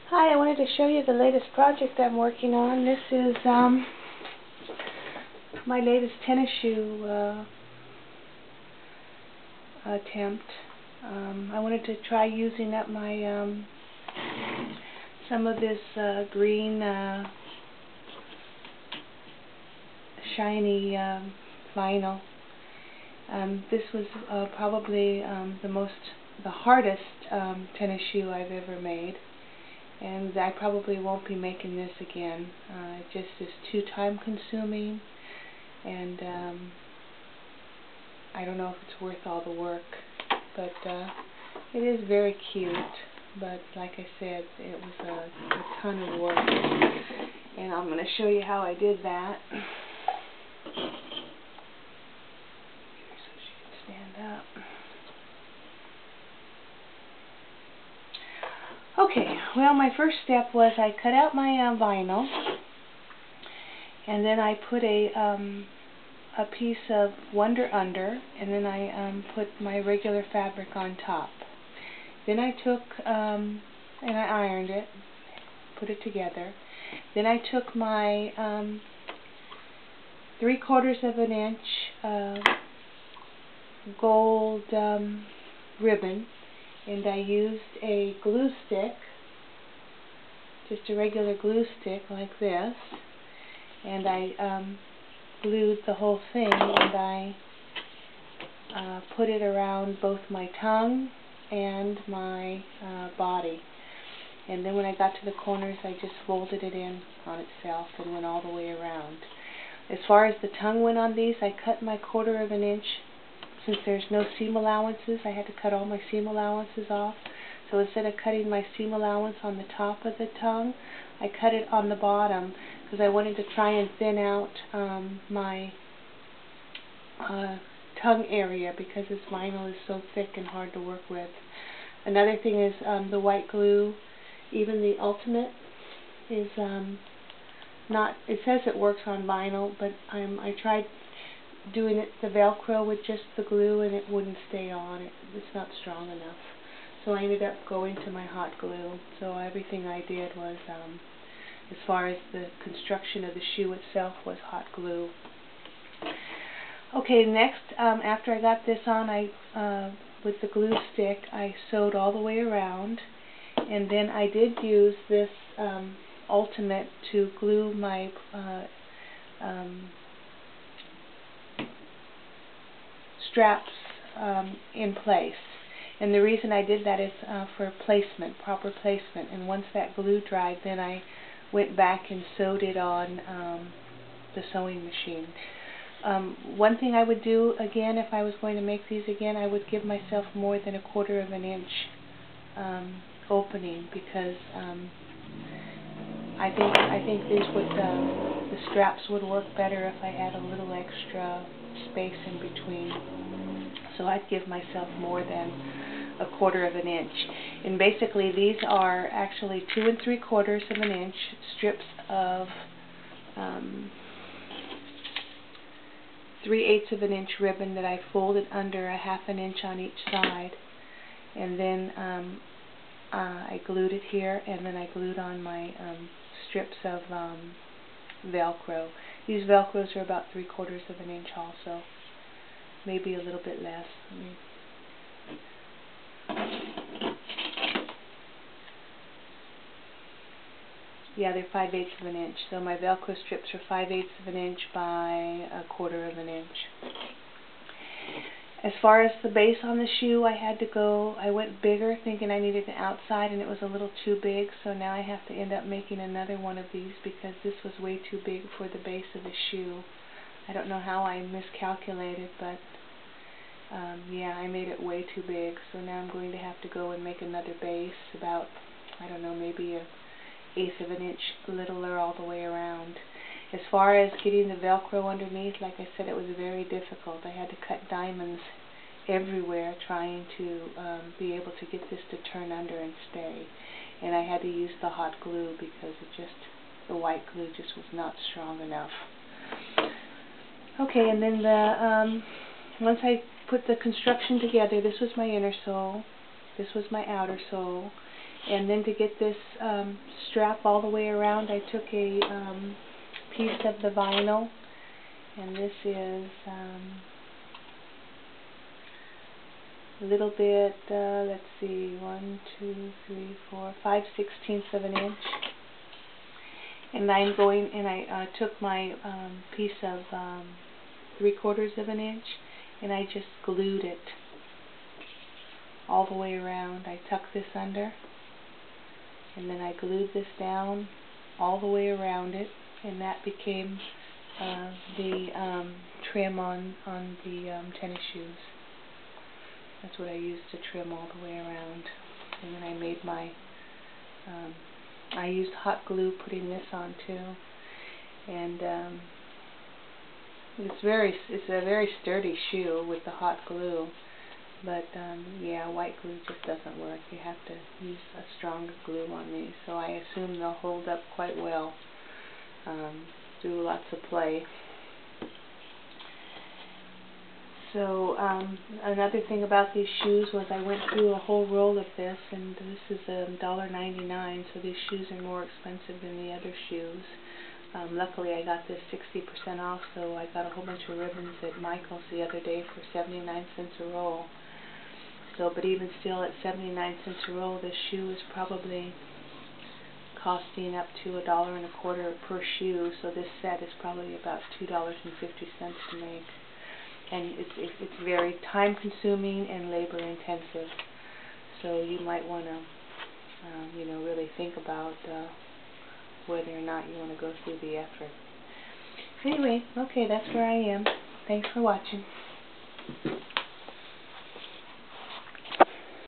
Hi, I wanted to show you the latest project I'm working on. This is my latest tennis shoe attempt. I wanted to try using up my some of this green shiny vinyl. This was probably the hardest tennis shoe I've ever made. And I probably won't be making this again. It just is too time consuming, and I don't know if it's worth all the work, but it is very cute. But like I said, it was a ton of work, and I'm going to show you how I did that. So she can stand up. Okay, well, my first step was I cut out my vinyl, and then I put a piece of Wonder Under, and then I put my regular fabric on top. Then I took and I ironed it, put it together. Then I took my 3/4 of an inch gold ribbon, and I used a glue stick, just a regular glue stick like this, and I glued the whole thing, and I put it around both my tongue and my body. And then when I got to the corners, I just folded it in on itself and went all the way around. As far as the tongue went on these, I cut my 1/4 of an inch. Since there's no seam allowances, I had to cut all my seam allowances off. So instead of cutting my seam allowance on the top of the tongue, I cut it on the bottom because I wanted to try and thin out my tongue area, because this vinyl is so thick and hard to work with. Another thing is the white glue, even the Ultimate, is not, it says it works on vinyl, but I tried doing it, the Velcro, with just the glue, and it wouldn't stay on. It's not strong enough. So I ended up going to my hot glue. So everything I did was, as far as the construction of the shoe itself, was hot glue. Okay, next, after I got this on, with the glue stick, I sewed all the way around, and then I did use this Ultimate to glue my straps in place. And the reason I did that is for placement, proper placement. And once that glue dried, then I went back and sewed it on the sewing machine. One thing I would do again, if I was going to make these again, I would give myself more than 1/4 of an inch opening, because I think these would the straps would work better if I had a little extra space in between. So I'd give myself more than 1/4 of an inch. And basically these are actually 2 3/4 of an inch strips of 3/8 of an inch ribbon that I folded under 1/2 an inch on each side, and then I glued it here, and then I glued on my strips of Velcro. These Velcros are about 3/4 of an inch also, maybe a little bit less. Yeah, they're 5/8 of an inch. So my Velcro strips are 5/8 of an inch by 1/4 of an inch. As far as the base on the shoe, I went bigger, thinking I needed an outside, and it was a little too big, so now I have to end up making another one of these because this was way too big for the base of the shoe. I don't know how I miscalculated, but yeah, I made it way too big, so now I'm going to have to go and make another base about, I don't know, maybe 1/8 of an inch littler all the way around. As far as getting the Velcro underneath, like I said, it was very difficult. I had to cut diamonds everywhere trying to be able to get this to turn under and stay. And I had to use the hot glue because the white glue just was not strong enough. Okay, and then once I put the construction together, this was my inner sole, this was my outer sole, And then to get this strap all the way around, I took a piece of the vinyl, and this is a little bit, let's see, 1, 2, 3, 4, 5/16 of an inch. And I took my piece of 3/4 of an inch, and I just glued it all the way around. I tucked this under, and then I glued this down all the way around it, and that became the trim on the tennis shoes. That's what I used to trim all the way around. And then I made my, I used hot glue putting this on too. And it's a very sturdy shoe with the hot glue. But yeah, white glue just doesn't work. You have to use a stronger glue on these. So I assume they'll hold up quite well through lots of play. So another thing about these shoes was I went through a whole roll of this, and this is $1.99, so these shoes are more expensive than the other shoes. Luckily I got this 60% off, so I got a whole bunch of ribbons at Michael's the other day for 79 cents a roll. So, but even still at 79 cents a roll, this shoe is probably costing up to $1.25 per shoe, so this set is probably about $2.50 to make. And it's very time consuming and labor intensive, so you might want to you know, really think about whether or not you want to go through the effort. Anyway, okay, that's where I am. Thanks for watching.